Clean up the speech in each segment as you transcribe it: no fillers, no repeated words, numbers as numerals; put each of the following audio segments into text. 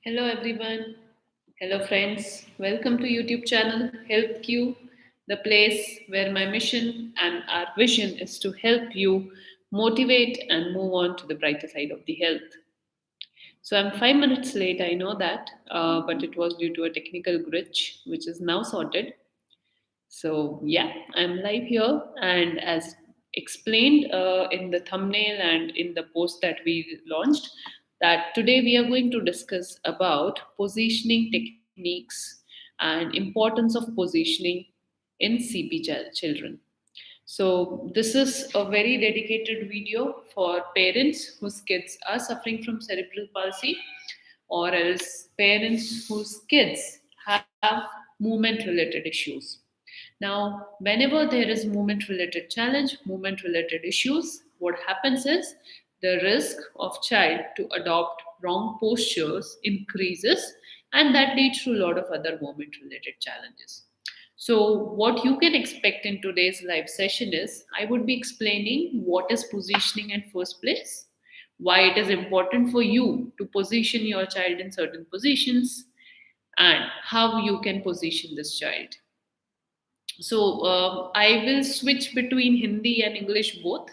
Hello everyone. Hello friends. Welcome to YouTube channel Help Q, the place where my mission and our vision is to help you motivate and move on to the brighter side of the health. So I'm 5 minutes late, I know that, but it was due to a technical glitch which is now sorted. So yeah, I'm live here, and as explained in the thumbnail and in the post that we launched, that today we are going to discuss about positioning techniques and importance of positioning in children. So this is a very dedicated video for parents whose kids are suffering from cerebral palsy, or else parents whose kids have movement related issues. Now, whenever there is movement related challenge, movement related issues, what happens is the risk of child to adopt wrong postures increases, and that leads to a lot of other movement related challenges. So, what you can expect in today's live session is I would be explaining what is positioning in first place, why it is important for you to position your child in certain positions, and how you can position this child. So I will switch between Hindi and English both.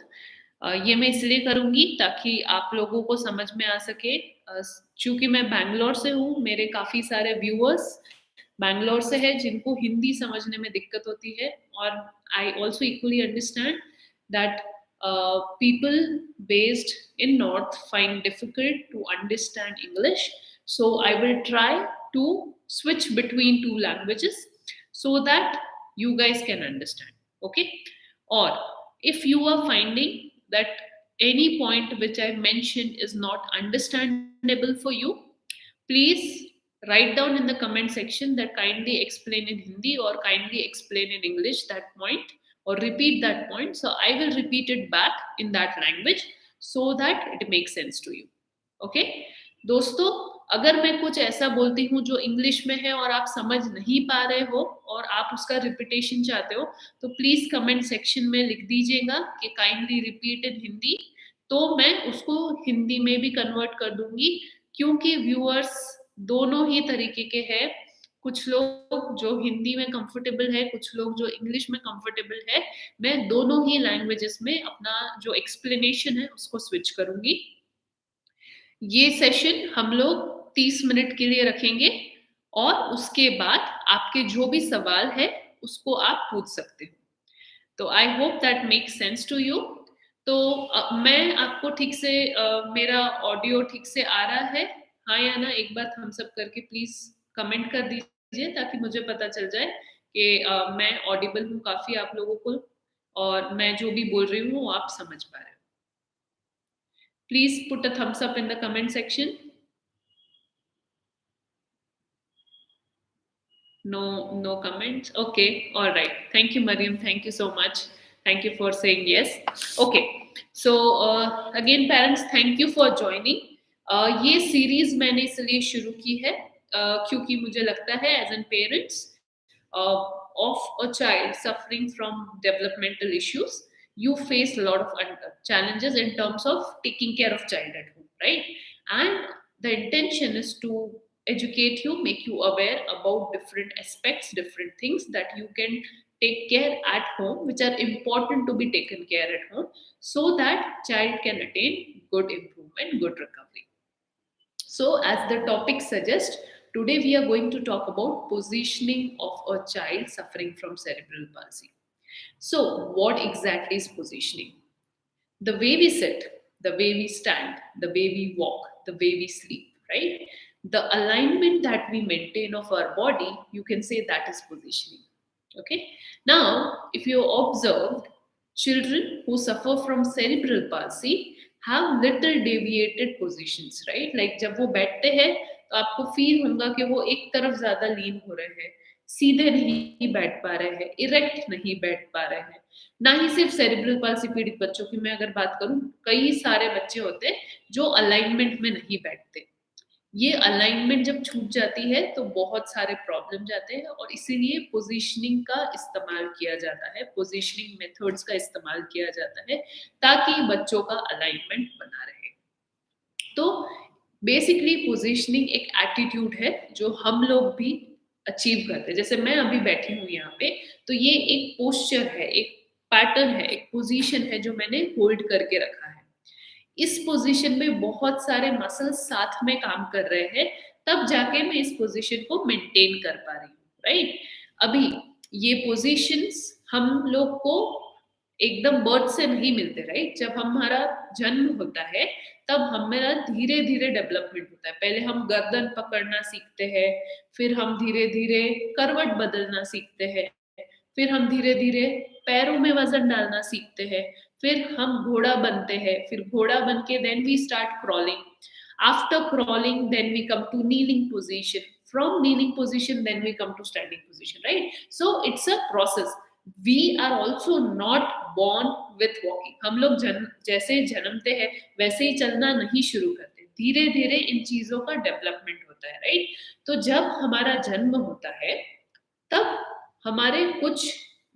ये मैं इसलिए करूँगी ताकि आप लोगों को समझ में आ सके. चूँकि मैं बैंगलोर से हूँ, मेरे काफ़ी सारे व्यूअर्स बैंगलोर से हैं जिनको हिंदी समझने में दिक्कत होती है, और I also equally understand that people based in north find difficult to understand English. So I will try to switch between two languages so that you guys can understand. Okay? Or if you are finding that any point which I mentioned is not understandable for you, please write down in the comment section that kindly explain in Hindi or kindly explain in English that point, or repeat that point. So I will repeat it back in that language so that it makes sense to you. Okay दोस्तों, अगर मैं कुछ ऐसा बोलती हूँ जो English में है और आप समझ नहीं पा रहे हो और आप उसका रिपीटेशन चाहते हो, तो प्लीज कमेंट सेक्शन में लिख दीजिएगा कि काइंडली रिपीट इन हिंदी. तो मैं उसको हिंदी में भी कन्वर्ट कर दूंगी, क्योंकि व्यूअर्स दोनों ही तरीके के हैं. कुछ लोग जो हिंदी में कंफर्टेबल है, कुछ लोग जो इंग्लिश में कंफर्टेबल है. मैं दोनों ही लैंग्वेजेस में अपना जो एक्सप्लेनेशन है उसको स्विच करूंगी. ये सेशन हम लोग 30 मिनट के लिए रखेंगे, और उसके बाद आपके जो भी सवाल है उसको आप पूछ सकते हो. तो I hope that make sense to you. तो मैं आपको ठीक से मेरा ऑडियो ठीक से आ रहा है, हाँ या ना, एक बार हम सब करके प्लीज कमेंट कर दीजिए ताकि मुझे पता चल जाए कि मैं ऑडिबल हूँ काफी आप लोगों को, और मैं जो भी बोल रही हूँ वो आप समझ पा रहे हो. Please put a thumbs up in the comment section. No comments. Okay, all right. Thank you, Mariam. Thank you so much. Thank you for saying yes. Okay. So again, parents, thank you for joining. ये series मैंने इसलिए शुरू की है क्योंकि मुझे लगता है as an parents of a child suffering from developmental issues, you face a lot of challenges in terms of taking care of child at home, right? And the intention is to educate you, make you aware about different aspects, different things that you can take care at home, which are important to be taken care at home, so that child can attain good improvement, good recovery. So, as the topic suggests, today we are going to talk about positioning of a child suffering from cerebral palsy. So, what exactly is positioning? The way we sit, the way we stand, the way we walk, the way we sleep, right? The alignment that we maintain of our body, you can say that is positioning. Okay. Now, if you observed, children who suffer from cerebral palsy have little deviated positions, right? Like जब वो बैठते हैं तो आपको feel होगा कि वो एक तरफ ज्यादा लीन हो रहे हैं, सीधे नहीं बैठ पा रहे हैं, इरेक्ट नहीं बैठ पा रहे हैं. ना ही सिर्फ सेरिब्रल पाल्सी पीड़ित बच्चों की मैं अगर बात करूं, कई सारे बच्चे होते हैं जो अलाइनमेंट में नहीं बैठते. ये अलाइनमेंट जब छूट जाती है तो बहुत सारे प्रॉब्लम जाते हैं, और इसीलिए पोजीशनिंग का इस्तेमाल किया जाता है, पोजीशनिंग मेथड्स का इस्तेमाल किया जाता है ताकि बच्चों का अलाइनमेंट बना रहे. तो बेसिकली पोजीशनिंग एक एटीट्यूड है जो हम लोग भी अचीव करते हैं। जैसे मैं अभी बैठी हूँ यहाँ पे, तो ये एक पोस्चर है, एक पैटर्न है, एक पोजीशन है जो मैंने होल्ड करके रखा है। इस पोजीशन में बहुत सारे मसल्स साथ में काम कर रहे हैं, तब जाके मैं इस पोजीशन को मेंटेन कर पा रही हूँ, राइट? अभी ये पोजीशंस हम लोग को एकदम बर्थ से नहीं मिलते, राइट? जब हमारा जन्म होता है तब हमारा धीरे धीरे डेवलपमेंट होता है। पहले हम गर्दन पकड़ना सीखते हैं, फिर हम धीरे धीरे करवट बदलना सीखते हैं, फिर हम धीरे धीरे पैरों में वजन डालना सीखते हैं, फिर हम घोड़ा बनते हैं, फिर घोड़ा बन के then we start crawling, after crawling then we come to kneeling position, from kneeling position then we come to standing position, right? So it's a process. We are also not born with walking। हम लोग जैसे जन्मते हैं वैसे ही चलना नहीं शुरू करते, धीरे धीरे इन चीजों का डेवलपमेंट होता है, राइट? तो जब हमारा जन्म होता है तब हमारे कुछ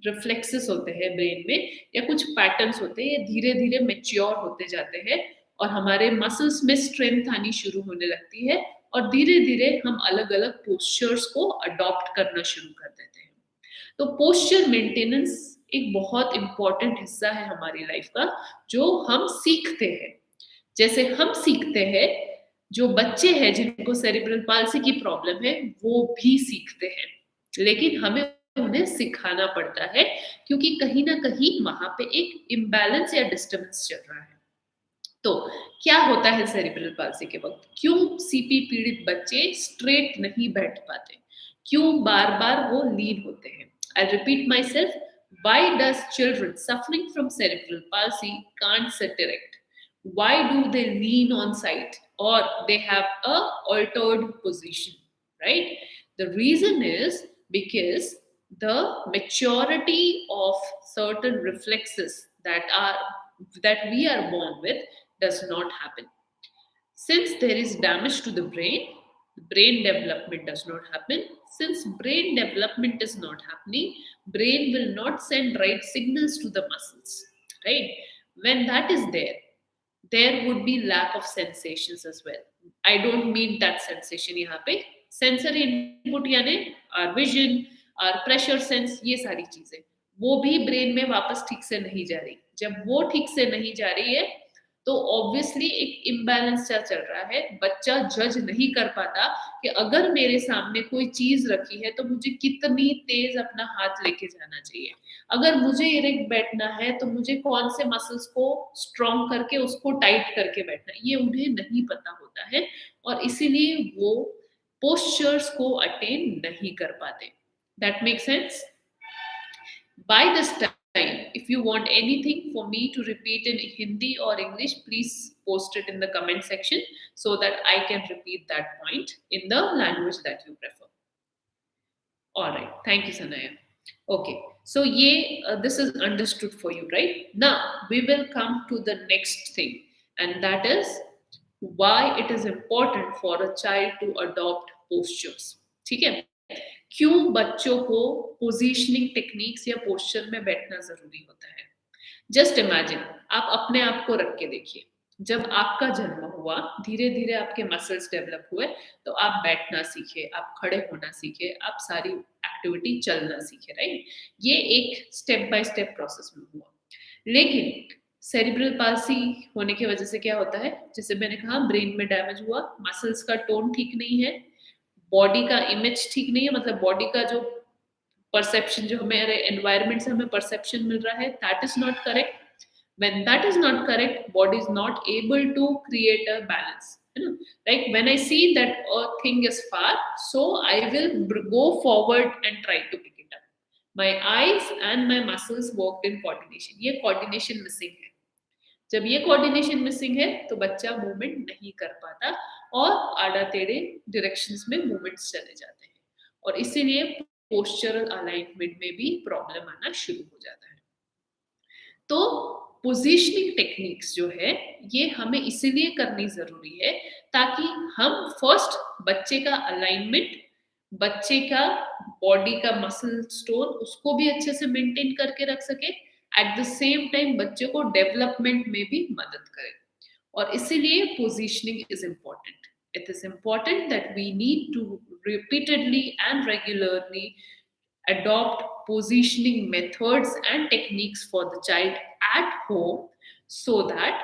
रिफ्लेक्सेस होते हैं ब्रेन में, या कुछ पैटर्न्स होते हैं, ये धीरे धीरे मेच्योर होते जाते हैं और हमारे मसल्स में स्ट्रेंथ आनी शुरू होने लगती है, और धीरे धीरे हम अलग अलग पोस्चर्स को अडॉप्ट करना शुरू कर देते हैं। तो पोस्चर मेंटेनेंस एक बहुत इंपॉर्टेंट हिस्सा है हमारी लाइफ का, जो हम सीखते हैं। जैसे हम सीखते हैं, जो बच्चे हैं जिनको सेरिब्रल पाल्सी की प्रॉब्लम है वो भी सीखते हैं, लेकिन हमें उन्हें सिखाना पड़ता है, क्योंकि कहीं ना कहीं वहां पे एक इम्बैलेंस या डिस्टर्बेंस चल रहा है। तो क्या होता है सेरिब्रल पाल्सी के वक्त? क्यों सीपी पीड़ित बच्चे स्ट्रेट नहीं बैठ पाते? क्यों बार बार वो लीन होते हैं? I repeat my self, why does children suffering from cerebral palsy can't sit erect? Why do they lean on side or they have a altered position, right? The reason is because the maturity of certain reflexes that we are born with does not happen. Since there is damage to the brain development does not happen. Since brain development is not happening, brain will not send right signals to the muscles, right? When that is there would be lack of sensations as well. I don't mean that sensation यहाँ पे, sensory input यानी our vision, our pressure sense, ये सारी चीजें वो भी brain में वापस ठीक से नहीं जा रही। जब वो ठीक से नहीं जा रही है तो ऑब्वियसली एक इम्बैलेंस चल रहा है। बच्चा जज नहीं कर पाता कि अगर मेरे सामने कोई चीज रखी है तो मुझे कितनी तेज अपना हाथ लेके जाना चाहिए, अगर मुझे इरेक्ट बैठना है तो मुझे कौन से मसल्स को स्ट्रॉन्ग करके उसको टाइट करके बैठना है, ये उन्हें नहीं पता होता है, और इसीलिए वो पोस्चर्स को अटेन नहीं कर पाते। That make sense? By this time, if you want anything for me to repeat in Hindi or English, please post it in the comment section so that I can repeat that point in the language that you prefer. All right. Thank you, Sanaya. Okay. So, this is understood for you, right? Now, we will come to the next thing, and that is why it is important for a child to adopt postures. ठीक है? क्यों बच्चों को positioning techniques या posture में बैठना जरूरी होता है? जस्ट इमेजिन, आप अपने आप को रख के देखिए, जब आपका जन्म हुआ, धीरे धीरे आपके मसल्स डेवलप हुए, तो आप बैठना सीखे, आप खड़े होना सीखे, आप सारी एक्टिविटी चलना सीखे, राइट? ये एक स्टेप बाय स्टेप प्रोसेस में हुआ। लेकिन सेरिब्रल पाल्सी होने की वजह से क्या होता है? जैसे मैंने कहा, ब्रेन में डैमेज हुआ, मसल्स का टोन ठीक नहीं है, बॉडी का इमेज ठीक नहीं है, मतलब बॉडी का जो परसेप्शन, जो हमारे एनवायरनमेंट से हमें परसेप्शन मिल रहा है, that is not correct. when that is not correct, body is not able to create a balance, you know? Like when I see that a thing is far, so I will go forward and try to pick it up. My eyes and my muscles worked in coordination. ये coordination missing है। जब ये coordination missing है तो बच्चा movement नहीं कर पाता और आड़ा टेढ़े डायरेक्शंस में मूवमेंट्स चले जाते हैं, और इसीलिए पोस्चरल अलाइनमेंट में भी प्रॉब्लम आना शुरू हो जाता है। तो पोजीशनिंग टेक्निक्स जो है ये हमें इसीलिए करनी जरूरी है ताकि हम फर्स्ट बच्चे का अलाइनमेंट, बच्चे का बॉडी का मसल स्टोन, उसको भी अच्छे से मेंटेन करके रख सके, एट द सेम टाइम बच्चे को डेवलपमेंट में भी मदद करे, और इसीलिए positioning is important. It is important that we need to repeatedly and regularly adopt positioning methods and techniques for the child at home so that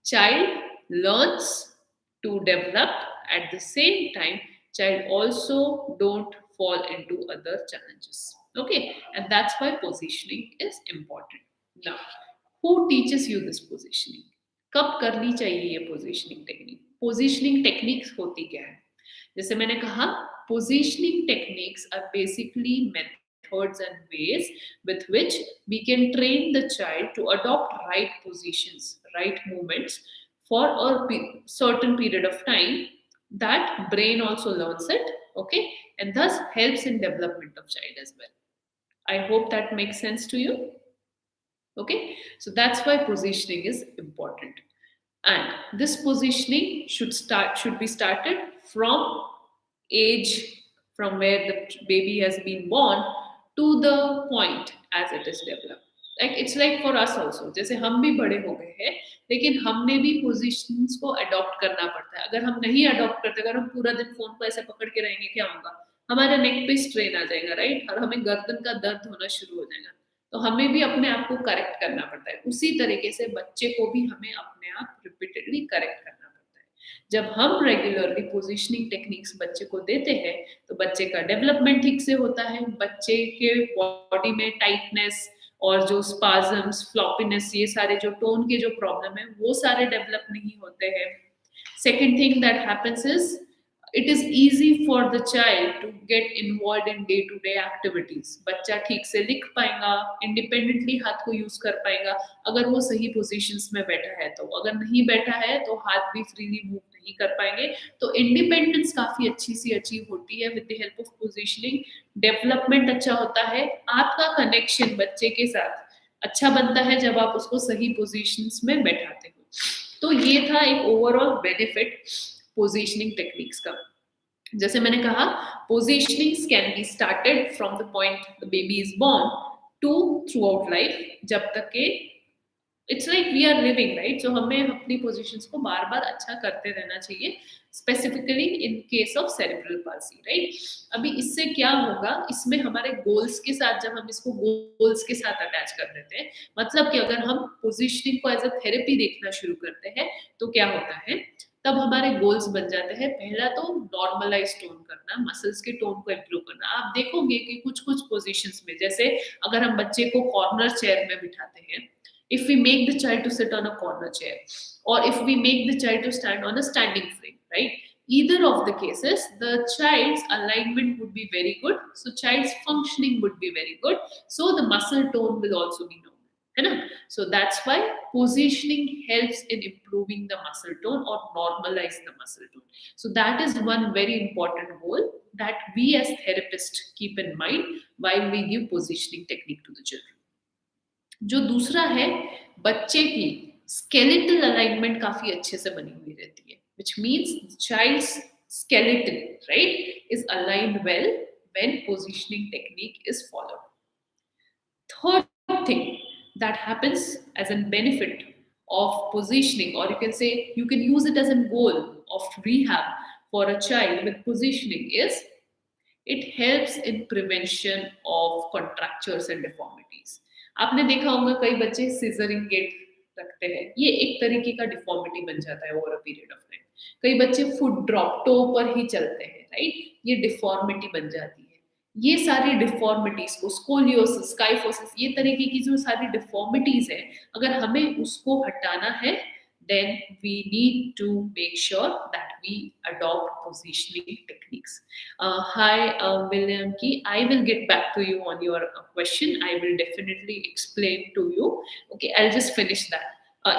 child learns to develop. At the same time, child also don't fall into other challenges. Okay, and that's why positioning is important. Now, who teaches you this positioning? कब करनी चाहिए ये positioning technique? Positioning techniques होती क्या है? जैसे मैंने कहा, positioning techniques are basically methods and ways with which we can train the child to adopt right positions, right movements for a certain period of time. That brain also learns it, okay, and thus helps in development of child as well. I hope that makes sense to you. Okay, so that's why positioning is important, and this positioning should be started from age, from where the baby has been born to the point as it is developed. Like it's like for us also, जैसे हम भी बड़े हो गए हैं, लेकिन हमने भी पोजीशंस को अडॉप्ट करना पड़ता है. अगर हम नहीं अडॉप्ट करते, अगर हम पूरा दिन फोन को ऐसे पकड़ के रहेंगे, क्या होगा? हमारे नेक पे स्ट्रेन आ जाएगा, राइट, और हमें गर्दन का दर्द होना शुरू हो जाएगा. तो हमें भी अपने आप को करेक्ट करना पड़ता है. उसी तरीके से बच्चे को भी हमें अपने आप रिपीटेडली करेक्ट करना पड़ता है. जब हम रेगुलरली पोजीशनिंग टेक्निक्स बच्चे को देते हैं तो बच्चे का डेवलपमेंट ठीक से होता है. बच्चे के बॉडी में टाइटनेस और जो स्पाजम्स, फ्लॉपीनेस, ये सारे जो टोन के जो प्रॉब्लम है वो सारे डेवलप नहीं होते हैं. Second thing that happens is it is easy for the child to get involved in day to day activities. बच्चा ठीक से लिख पाएगा, इंडिपेंडेंटली हाथ को यूज कर पाएगा अगर वो सही पोजीशंस में बैठा है. तो अगर नहीं बैठा है तो हाथ भी फ्रीली मूव नहीं कर पाएंगे. तो इंडिपेंडेंस काफी अच्छी सी अचीव होती है with the help of positioning. Development अच्छा होता है. आपका कनेक्शन बच्चे के साथ अच्छा बनता है जब आप उसको सही पोजीशंस में बैठाते हो. तो ये था एक ओवरऑल बेनिफिट पोजीशनिंग टेक्निक्स का. जैसे मैंने कहा, positionings can be started from the point the baby is born to throughout life, जब तक के it's like we are living, right. So हमें अपनी पोजीशंस को बार बार अच्छा करते रहना चाहिए, specifically in case of cerebral palsy, right. अभी इससे क्या होगा, इसमें हमारे गोल्स के साथ, जब हम इसको गोल्स के साथ अटैच कर देते हैं, मतलब कि अगर हम पोजीशनिंग को एज अ थेरेपी देखना शुरू करते हैं तो क्या होता है, तब हमारे गोल्स बन जाते हैं. पहला तो नॉर्मलाइज टोन करना, मसल्स के टोन को इम्प्रूव करना. आप देखोगे कि कुछ कुछ पोजीशंस में, जैसे अगर हम बच्चे को कॉर्नर चेयर में बिठाते हैं, if we make the child to sit on a corner chair or if we make the child to stand on a standing frame, right, either of the cases the child's alignment would be very good, so child's functioning would be very good, so the muscle tone will also be normal, है ना. So that's why positioning helps in improving the muscle tone or normalize the muscle tone. So that is one very important goal that we as therapists keep in mind while we give positioning technique to the children. जो दूसरा है, बच्चे की skeletal alignment काफी अच्छे से बनी हुई रहती है, which means the child's skeleton, right, is aligned well when positioning technique is followed. Third thing that happens as a benefit of positioning, or you can say you can use it as a goal of rehab for a child with positioning, is it helps in prevention of contractures and deformities. आपने देखा होगा कई बच्चे scissoring gate रखते हैं, ये एक तरीके का डिफॉर्मिटी बन जाता है over a period of time. कई बच्चे फुट ड्रॉप, टो पर ही चलते हैं, राइट, ये डिफॉर्मिटी बन जाती है. ये सारी डिफॉर्मिटीज को, स्कोलियोसिस, काइफोसिस, ये तरीके की जो सारी डिफॉर्मिटीज है, अगर हमें उसको हटाना है, then we need to make sure that we adopt positioning techniques. Hi, William Ki, I will get back to you on your question. I will definitely explain to you. Okay, I'll just finish that.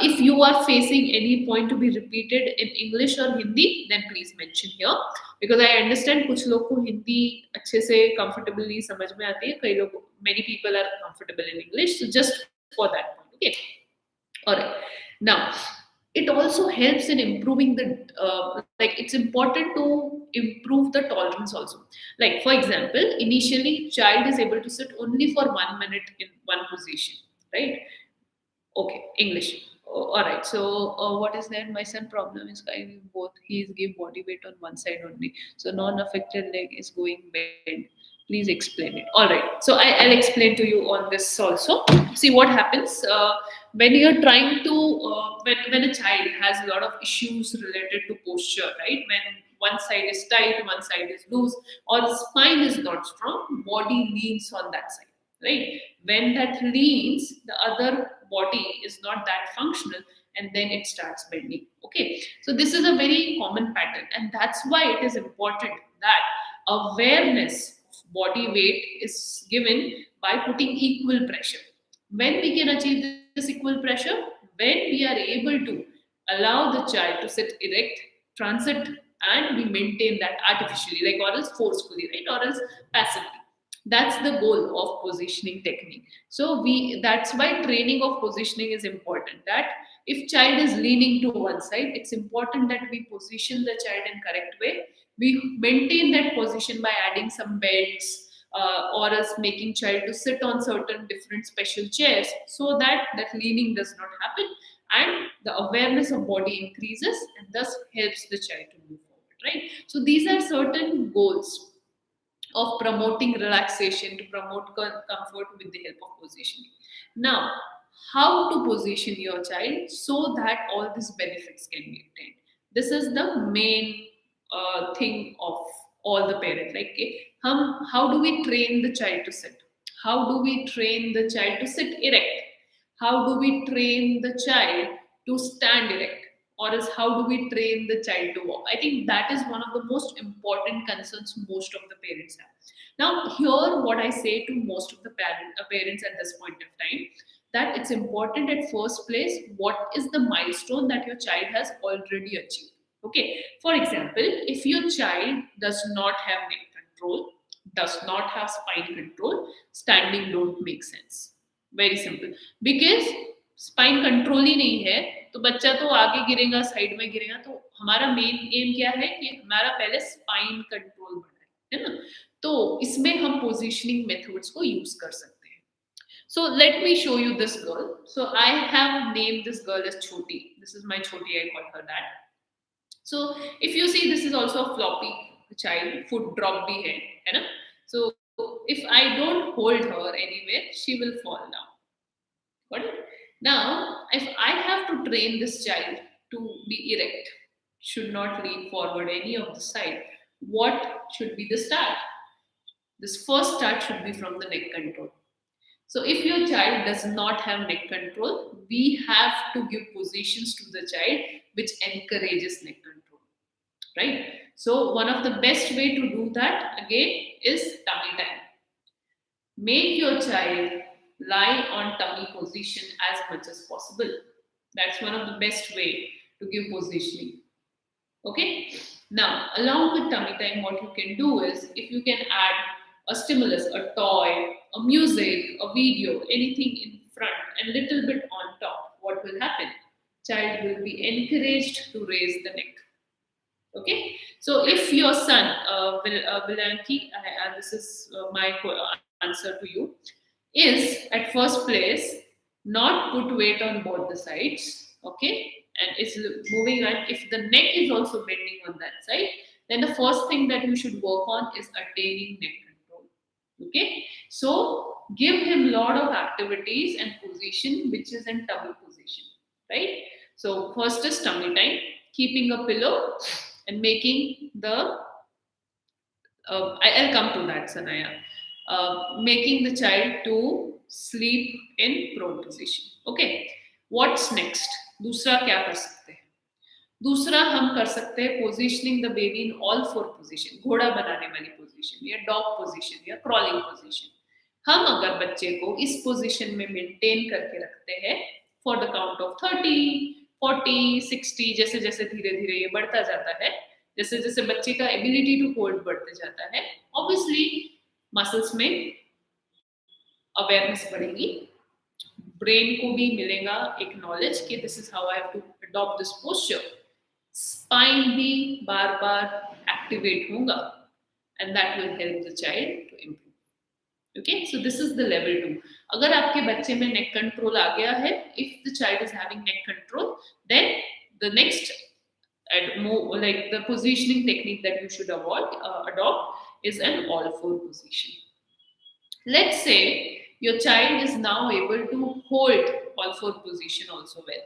If you are facing any point to be repeated in English or Hindi, then please mention here, because I understand कुछ लोग को हिंदी अच्छे से comfortably समझ में आती है, कई लोग, many people are comfortable in English, so just for that point. Okay, all right. Now, it also helps in improving the like it's important to improve the tolerance also. Like for example, initially child is able to sit only for 1 minute in one position, right? Okay, English. All right. So, what is there? My son problem is kind of both. He is give body weight on one side only. So, non-affected leg is going bend. Please explain it. All right. So, I'll explain to you on this also. See what happens when you're trying to when a child has a lot of issues related to posture, right? When one side is tight, one side is loose, or the spine is not strong, body leans on that side, right? When that leans, the other body is not that functional, and then it starts bending. Okay, so this is a very common pattern, and that's why it is important that awareness of body weight is given by putting equal pressure. When we can achieve this equal pressure? When we are able to allow the child to sit erect, transit, and we maintain that artificially, like, or else forcefully, right, or else passively. That's the goal of positioning technique. So we that's why training of positioning is important. That if child is leaning to one side, it's important that we position the child in correct way. We maintain that position by adding some belts, or else making child to sit on certain different special chairs, so that that leaning does not happen, and the awareness of body increases, and thus helps the child to move forward, right? So these are certain goals of promoting relaxation, to promote comfort with the help of positioning. Now, how to position your child so that all these benefits can be obtained? This is the main thing of all the parents. Like, okay, how do we train the child to sit? How do we train the child to sit erect? How do we train the child to stand erect? Or else, how do we train the child to walk? I think that is one of the most important concerns most of the parents have. Now, here what I say to most of the parents at this point of time, that it's important at first place what is the milestone that your child has already achieved. Okay, for example, if your child does not have neck control, does not have spine control, standing don't make sense. Very simple. Because spine control ही नहीं है, तो बच्चा तो आगे गिरेगा, side में गिरेगा. तो हमारा मेन एम क्या है कि हमारा पहले स्पाइन कंट्रोल बढ़ाए, है ना? तो इसमें हम पोजीशनिंग मेथड्स को यूज कर सकते हैं. So let me show you this girl. So I have named this girl as Choti. This is my Choti, I call her that. So if you see, this is also a floppy child, foot drop bhi hai na? So if I don't hold her anywhere, she will fall down. Got it? Now, if I have to train this child to be erect, should not lean forward any of the side, what should be the start? This first start should be from the neck control. So, if your child does not have neck control, we have to give positions to the child which encourages neck control, right? So, one of the best way to do that again is tummy time. Make your child lie on tummy position as much as possible. That's one of the best way to give positioning. Okay. Now, along with tummy time, what you can do is, if you can add a stimulus, a toy, a music, a video, anything in front and little bit on top, what will happen? Child will be encouraged to raise the neck. Okay. So if your son, Vilanki, this is my answer to you, is at first place not put weight on both the sides, okay, and it's moving, and if the neck is also bending on that side, then the first thing that you should work on is attaining neck control. Okay, so give him lot of activities and position which is in tummy position, right? So first is tummy time, keeping a pillow and making the I'll come to that, Sanaya. Making the child to sleep in prone position. Okay. What's next? दूसरा क्या कर सकते हैं? दूसरा हम कर सकते हैं positioning the baby in all four position. घोड़ा बनाने वाली position या dog position या crawling position. हम अगर बच्चे को इस position में maintain करके रखते हैं for the count of 30, 40, 60, जैसे जैसे धीरे धीरे ये बढ़ता जाता है, जैसे जैसे बच्चे का ability to hold बढ़ते जाता है, obviously मसल्स में अवेयरनेस बढ़ेगी, ब्रेन को भी मिलेगा एक नॉलेज कि this is how I have to adopt this posture, spine भी बार बार एक्टिवेट होगा, and that will help the child to improve. Okay, so this is the level 2. अगर आपके बच्चे में neck control आ गया है, if the child is having neck control, then the next and more like the positioning technique that you should adopt is an all four position. Let's say your child is now able to hold all four position also well,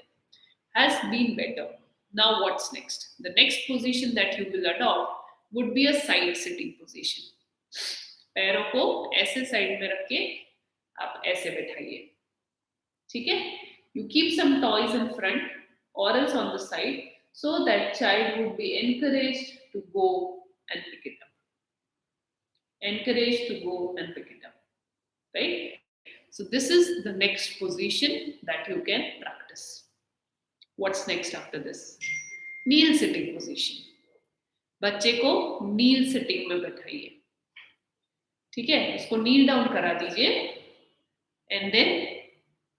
has been better. Now what's next? The next position that you will adopt would be a side sitting position. पैरों को ऐसे side में रख के आप ऐसे बैठाइए, ठीक है? You keep some toys in front or else on the side so that child would be encouraged to go and pick it up. Encouraged to go and pick it up, right? So this is the next position that you can practice. What's next after this? Kneel sitting position. बच्चे को नील sitting में बैठाइए, ठीक है? उसको नील down करा दीजिए and then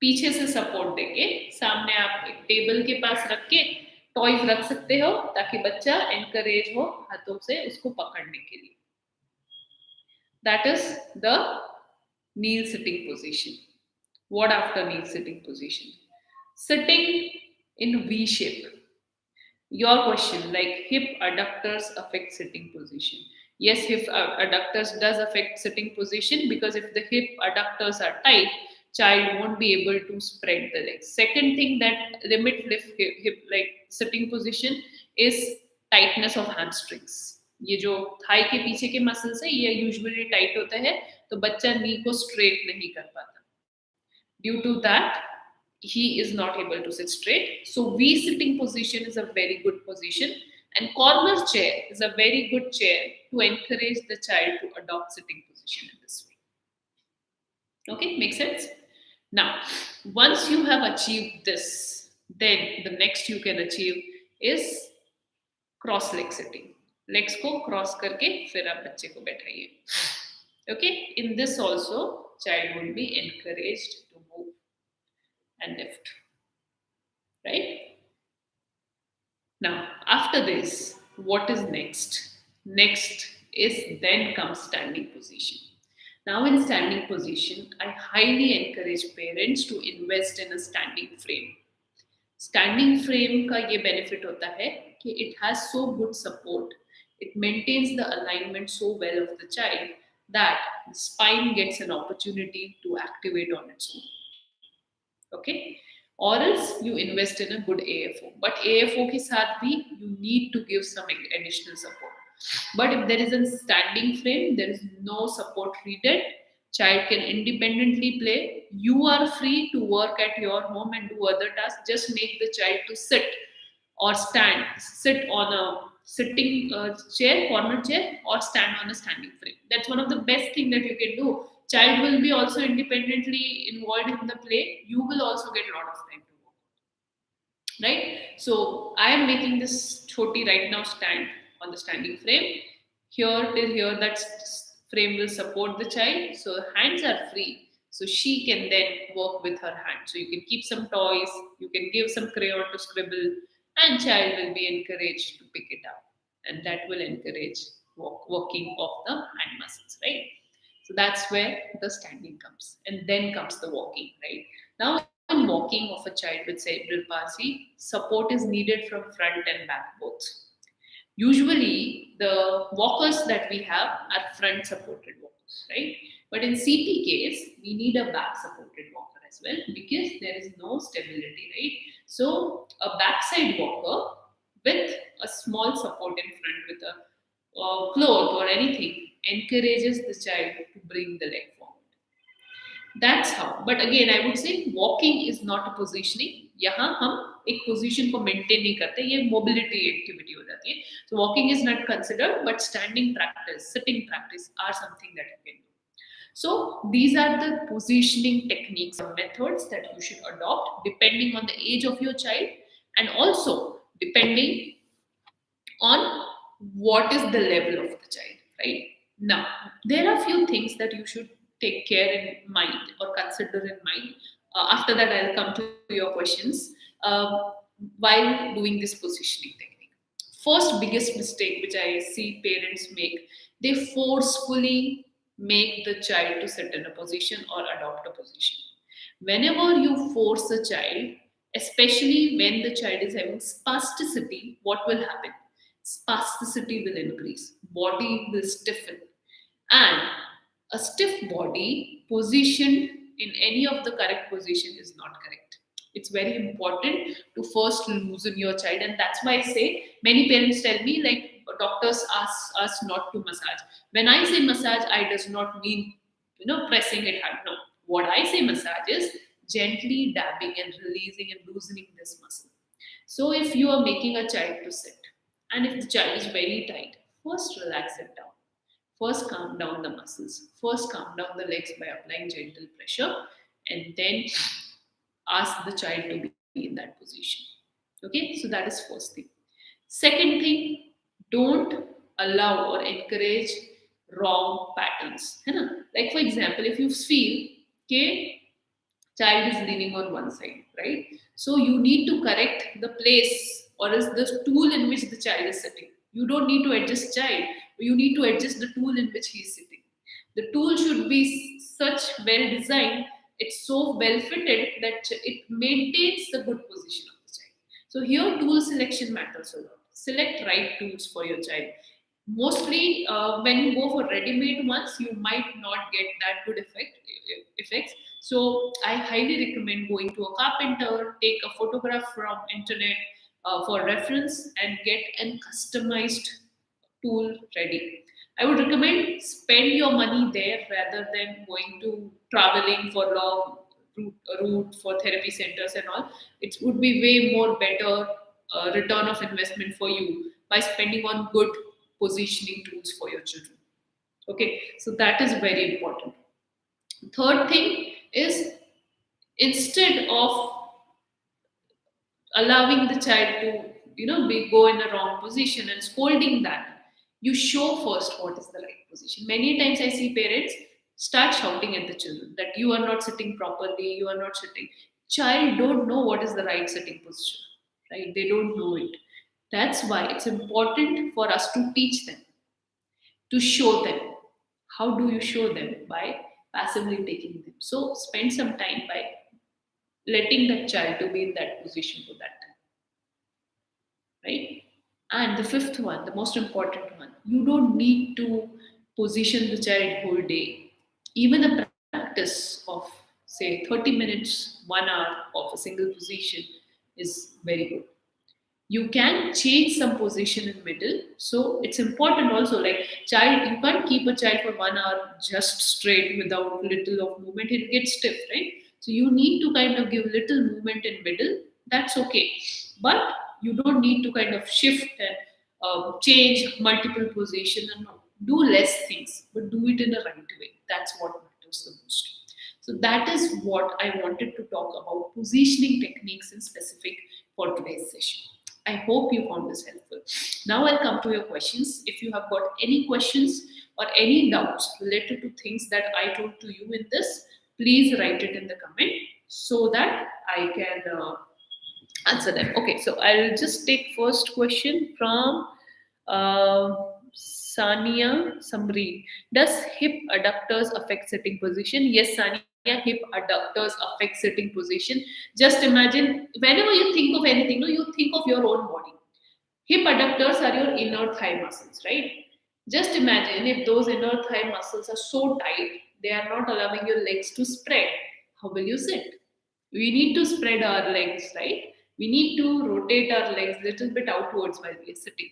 पीछे से सपोर्ट देके सामने आप एक टेबल के पास रख के टॉयज रख सकते हो ताकि बच्चा एनकरेज हो हाथों से उसको पकड़ने के लिए. That is the kneel sitting position. What after kneel sitting position? Sitting in V shape. Your question, like hip adductors affect sitting position. Yes, hip adductors does affect sitting position because if the hip adductors are tight, child won't be able to spread the legs. Second thing that limit hip like sitting position is tightness of hamstrings. ये जो Thai के पीछे के muscles है ये usually tight होता है तो बच्चा नी को स्ट्रेट नहीं कर पाता. Due to that he is not able to sit straight. So V sitting position is a very good position and corner chair is a very good chair to encourage the child to adopt sitting position in this way. Okay, makes sense? Now, once you have achieved this, then the next you can achieve is cross leg sitting. Legs को cross करके फिर आप बच्चे को बैठाइए. Okay, in this also child will be encouraged to move and lift, right? Now after this, what is next? Next is then comes standing position. Now in standing position, I highly encourage parents to invest in a standing frame. Standing frame का ये benefit होता है कि it has so good support, it maintains the alignment so well of the child that the spine gets an opportunity to activate on its own. Okay, or else you invest in a good AFO, but AFO के साथ भी you need to give some additional support. But if there is a standing frame, there is no support needed. Child can independently play. You are free to work at your home and do other tasks. Just make the child to sit or stand, sit on a sitting chair, corner chair, or stand on a standing frame. That's one of the best thing that you can do. Child will be also independently involved in the play. You will also get a lot of time to work, right? So I am making this choti right now stand on the standing frame. Here till here, that frame will support the child. So hands are free. So she can then work with her hand. So you can keep some toys, you can give some crayon to scribble, and child will be encouraged to pick it up. And that will encourage working of the hand muscles, right? So that's where the standing comes. And then comes the walking, right? Now, in walking of a child with cerebral palsy, support is needed from front and back both. Usually, the walkers that we have are front supported walkers, right? But in CP case, we need a back supported walker as well because there is no stability, right? So, a backside walker with a small support in front with a cloth or anything encourages the child to bring the leg forward. That's how. But again, I would say walking is not a positioning. यहाँ हम एक position को maintain नहीं करते, ये mobility activity हो जाती है. So walking is not considered, but standing practice, sitting practice are something that you can do. So these are the positioning techniques or methods that you should adopt depending on the age of your child and also depending on what is the level of the child, right? Now, there are few things that you should take care in mind or consider in mind. After that, I'll come to your questions while doing this positioning technique. First biggest mistake which I see parents make, they forcefully make the child to sit in a position or adopt a position. Whenever you force a child, especially when the child is having spasticity, what will happen? Spasticity will increase, body will stiffen, and a stiff body positioned in any of the correct position is not correct. It's very important to first loosen your child, and that's why I say many parents tell me like doctors ask us not to massage. When I say massage, I does not mean pressing it hard. No, what I say massage is gently dabbing and releasing and loosening this muscle. So if you are making a child to sit, and if the child is very tight, first relax it down. First, calm down the muscles. First, calm down the legs by applying gentle pressure, and then ask the child to be in that position. Okay, so that is first thing. Second thing, don't allow or encourage wrong patterns. है ना? Like for example, if you feel okay, child is leaning on one side, right? So you need to correct the place or is the tool in which the child is sitting. You don't need to adjust child, you need to adjust the tool in which he is sitting. The tool should be such well designed, it's so well fitted that it maintains the good position of the child. So here tool selection matters a lot. Select right tools for your child. Mostly when you go for ready-made ones, you might not get that good effects. So I highly recommend going to a carpenter, take a photograph from internet for reference, and get an customized tool ready. I would recommend spend your money there rather than going to traveling for long route for therapy centers and all. It would be way more better return of investment for you by spending on good positioning tools for your children. Okay, so that is very important. Third thing is, instead of allowing the child to be go in a wrong position and scolding that, you show first what is the right position. Many times I see parents start shouting at the children that you are not sitting properly, you are not sitting. Child don't know what is the right sitting position, right? They don't know it. That's why it's important for us to teach them, to show them. How do you show them? By passively taking them. So spend some time by letting that child to be in that position for that time, right? And the fifth one, the most important one, you don't need to position the child whole day. Even a practice of say 30 minutes, 1 hour of a single position is very good. You can change some position in middle, so it's important also. Like child, you can't keep a child for 1 hour just straight without little of movement, it gets stiff, right? So you need to kind of give little movement in middle. That's okay, but you don't need to kind of shift and change multiple position and all. Do less things but do it in a right way. That's what matters the most. So that is what I wanted to talk about positioning techniques in specific for today's session. I hope you found this helpful. Now I'll come to your questions. If you have got any questions or any doubts related to things that I told to you in this, please write it in the comment so that I can answer them. Okay, so I'll just take first question from uh, Sania Samri. Does hip adductors affect sitting position? Yes, Sania, hip adductors affect sitting position. Just imagine whenever you think of anything, no, you think of your own body. Hip adductors are your inner thigh muscles, right? Just imagine if those inner thigh muscles are so tight, they are not allowing your legs to spread. How will you sit? We need to spread our legs, right? We need to rotate our legs a little bit outwards while we are sitting.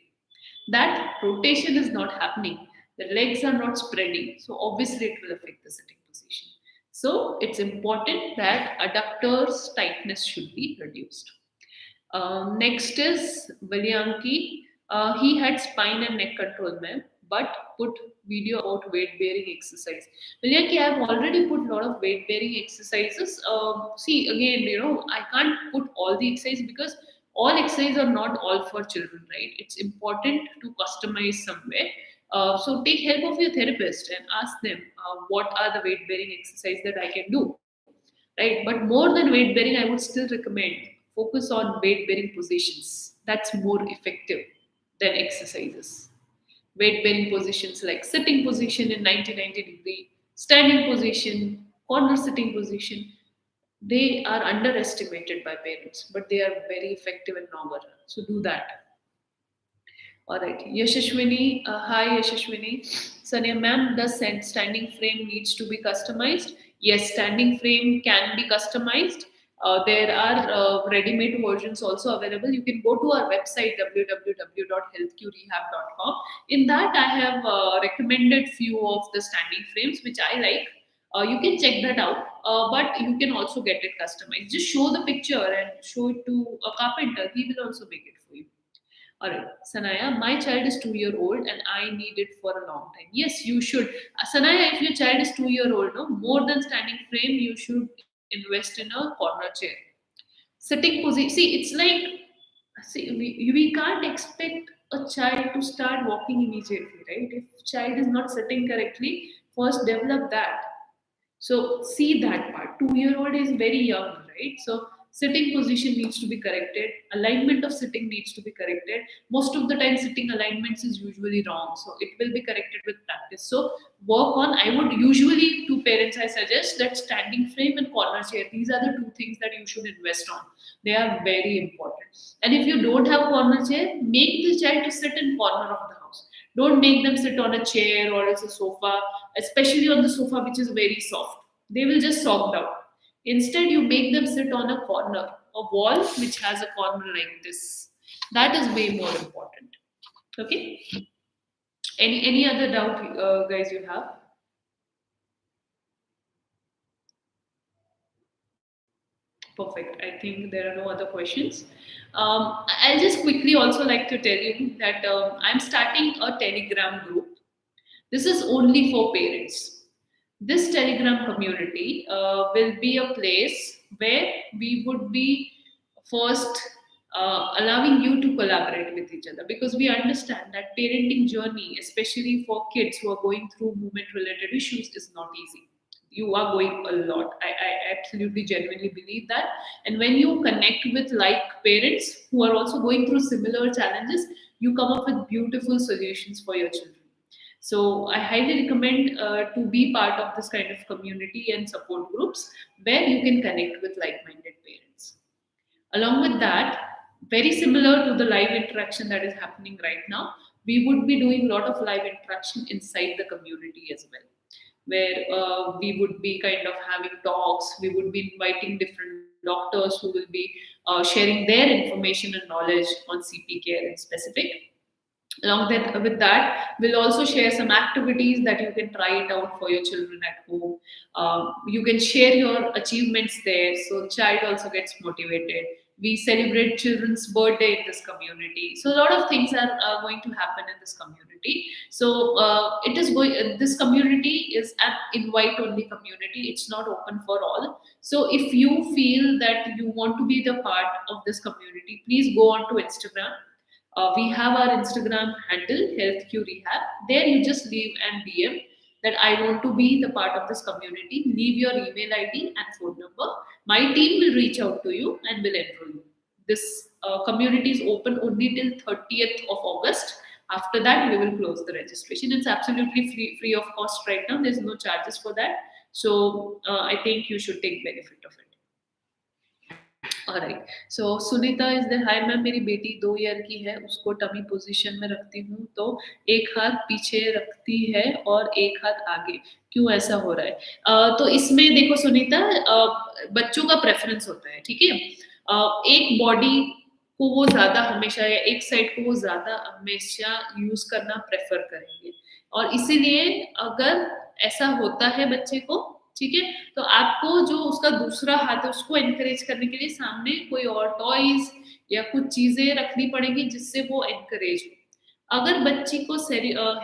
That rotation is not happening. The legs are not spreading. So obviously it will affect the sitting position. So it's important that adductors tightness should be reduced. Next is Valyanki. He had spine and neck control, ma'am, but put video about weight bearing exercise. Valyanki, I have already put a lot of weight bearing exercises. See, again, I can't put all the exercises because all exercises are not all for children, right? It's important to customize somewhere. So take help of your therapist and ask them what are the weight bearing exercise that I can do, right? But more than weight bearing, I would still recommend focus on weight bearing positions. That's more effective than exercises. weight bearing positions like sitting position in 90-90 degree, standing position, corner sitting position. They are underestimated by parents, but they are very effective in long run. So do that. All right, Yashashwini. Hi, Yashashwini. Sanya ma'am, does standing frame needs to be customized? Yes, standing frame can be customized. There are ready-made versions also available. You can go to our website www.healthqrehab.com. In that, I have recommended few of the standing frames which I like. You can check that out, but you can also get it customized. Just show the picture and show it to a carpenter. He will also make it for you. All right, Sanaya, my child is 2 year old and I need it for a long time. Yes, you should. Sanaya, if your child is 2 year old, no, more than standing frame, you should invest in a corner chair. Sitting position, see, it's like, see, we can't expect a child to start walking immediately, right? If child is not sitting correctly, first develop that. So see that part. 2 year old is very young, right? So sitting position needs to be corrected. Alignment of sitting needs to be corrected. Most of the time, sitting alignments is usually wrong. So it will be corrected with practice. So work on. I would usually to parents I suggest that standing frame and corner chair. These are the two things that you should invest on. They are very important. And if you don't have corner chair, make the child to sit in corner of the house. Don't make them sit on a chair or else a sofa, especially on the sofa which is very soft. They will just sock down. Instead, you make them sit on a corner, a wall which has a corner like this. That is way more important. Okay. Any other doubt, guys, you have? Perfect. I think there are no other questions. I'll just quickly also like to tell you that I'm starting a Telegram group. This is only for parents. This Telegram community will be a place where we would be first allowing you to collaborate with each other, because we understand that parenting journey, especially for kids who are going through movement related issues, is not easy. You are going a lot. I absolutely genuinely believe that. And when you connect with like parents who are also going through similar challenges, you come up with beautiful solutions for your children. So I highly recommend to be part of this kind of community and support groups where you can connect with like-minded parents. Along with that, very similar to the live interaction that is happening right now, we would be doing a lot of live interaction inside the community as well, where we would be kind of having talks. We would be inviting different doctors who will be sharing their information and knowledge on CP care in specific. Along with that, we'll also share some activities that you can try it out for your children at home. You can share your achievements there, so the child also gets motivated. We celebrate children's birthday in this community, so a lot of things are going to happen in this community. So it is going. This community is an invite only community. It's not open for all. So if you feel that you want to be the part of this community, please go on to Instagram. We have our Instagram handle, HealthQ Rehab. There you just leave an DM that I want to be the part of this community. Leave your email ID and phone number. My team will reach out to you and will enroll you. This community is open only till 30th of August. After that, we will close the registration. It's absolutely free of cost right now. There's no charges for that. So I think you should take benefit of it. Alright so Sunita is the hi ma'am, मेरी बेटी 2 year की है, उसको tummy position में रखती हूँ तो एक हाथ पीछे रखती है और एक हाथ आगे, क्यों ऐसा हो रहा है? तो इसमें देखो सुनीता, बच्चों का प्रेफरेंस होता है, ठीक है? एक बॉडी को वो ज्यादा हमेशा या एक साइड को वो ज्यादा हमेशा यूज करना प्रेफर करेंगे, और इसीलिए अगर ऐसा होता है बच्चे को, ठीक है, तो आपको जो उसका दूसरा हाथ है उसको एनकरेज करने के लिए सामने कोई और टॉयज या कुछ चीजें रखनी पड़ेगी जिससे वो एनकरेज हो। अगर बच्ची को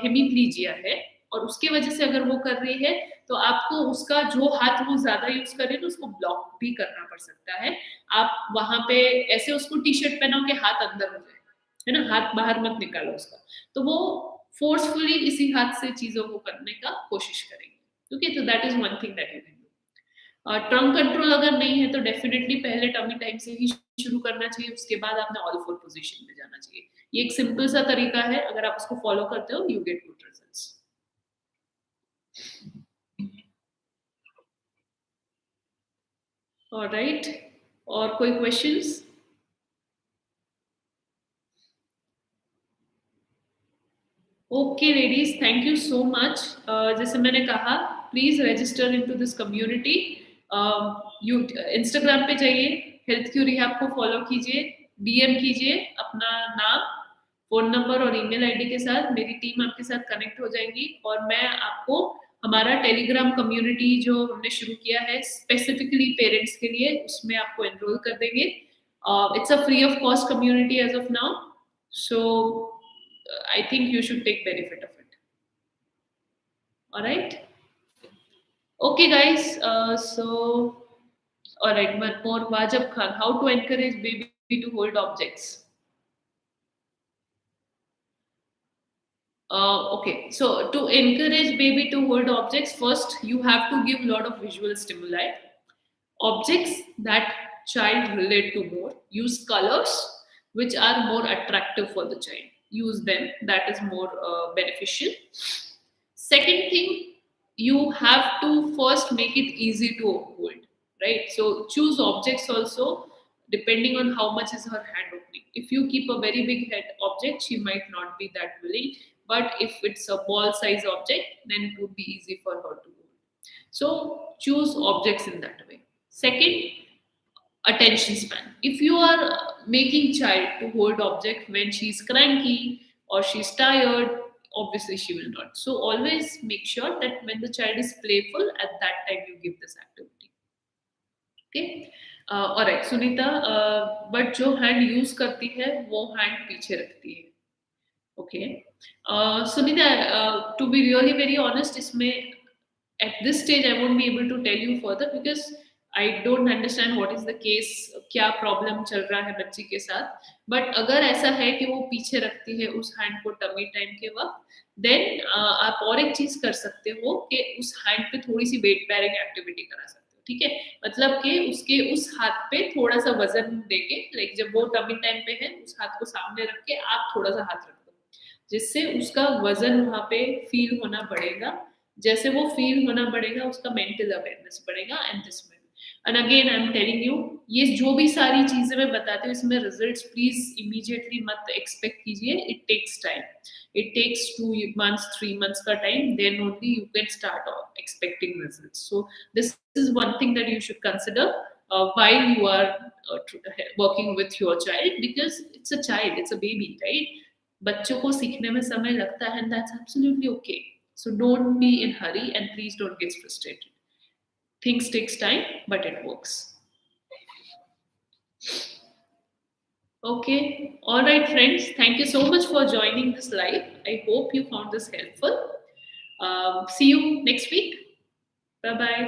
हेमीप्लीजिया है और उसके वजह से अगर वो कर रही है, तो आपको उसका जो हाथ वो ज्यादा यूज करे तो उसको ब्लॉक भी करना पड़ सकता है। आप वहां पे ऐसे उसको टी शर्ट पहनाओ कि हाथ अंदर हो जाए, है ना, हाथ बाहर मत निकालो उसका, तो वो फोर्सफुली इसी हाथ से चीजों को करने का कोशिश करेंगे। Okay, so that is one thing that you can do. Trunk control अगर नहीं है तो डेफिनेटली पहले टमी टाइम से ही शुरू करना चाहिए, उसके बाद आपने ऑल फोर पोजीशन में जाना चाहिए। ये एक सिंपल सा तरीका है, अगर आप उसको फॉलो करते हो you get good results. Alright, और कोई questions? Okay ladies, thank you so much. जैसे मैंने कहा, please register into this community. You Instagram पे जाइए, हेल्थ क्यू रिहैब को फॉलो कीजिए, डीएम कीजिए अपना नाम, फोन नंबर और ईमेल आईडी के साथ, मेरी टीम आपके साथ कनेक्ट हो जाएगी और मैं आपको हमारा टेलीग्राम कम्युनिटी जो हमने शुरू किया है स्पेसिफिकली पेरेंट्स के लिए, उसमें आपको एनरोल कर देंगे। It's a free of cost community as of now, so I think you should take benefit of it. All right. Okay, guys. All right. One more. Wajab Khan. How to encourage baby to hold objects? Okay. So to encourage baby to hold objects, first you have to give a lot of visual stimuli. Objects that child relate to more. Use colors which are more attractive for the child. Use them. That is more beneficial. Second thing, you have to first make it easy to hold, right? So choose objects also depending on how much is her hand opening. If you keep a very big head object, she might not be that willing. But if it's a ball size object, then it would be easy for her to hold. So choose objects in that way. Second, attention span. If you are making child to hold object when she's cranky or she's tired, obviously she will not. So always make sure that when the child is playful, at that time you give this activity. Okay. Alright, Sunita, but जो hand use करती है वो hand पीछे रखती है। Okay, Sunita, to be really very honest, इसमें at this stage I won't be able to tell you further because I don't understand what is the case, क्या problem चल रहा है बच्ची के साथ। बट अगर ऐसा है कि वो पीछे रखती है उस हैंड को टमी टाइम के वक्त, देन आप और एक चीज कर सकते हो कि उस हैंड पे थोड़ी सी वेट बेयरिंग एक्टिविटी करा सकते हो। ठीक है, मतलब कि उसके उस हाथ पे थोड़ा सा वजन देके, लाइक जब वो टमी टाइम पे है उस हाथ को सामने रख के आप थोड़ा सा हाथ रख दो, जिससे उसका वजन वहां पे फील होना पड़ेगा। जैसे वो फील होना पड़ेगा उसका मेंटल अवेयरनेस बढ़ेगा। And this will, and again I am telling you, ये जो भी सारी चीजें मैं बताती हूँ इसमें रिजल्ट्स प्लीज इमीडिएटली मत एक्सपेक्ट कीजिए। It takes time, it takes 2 months 3 months का time, then only you can start expecting results. So this is one thing that you should consider while you are working with your child, because it's a child, it's a baby, right? बच्चों को सीखने में समय लगता है, and that's absolutely okay. So don't be in hurry and please don't get frustrated. Things takes time, but it works. Okay, all right, friends. Thank you so much for joining this live. I hope you found this helpful. See you next week. Bye bye.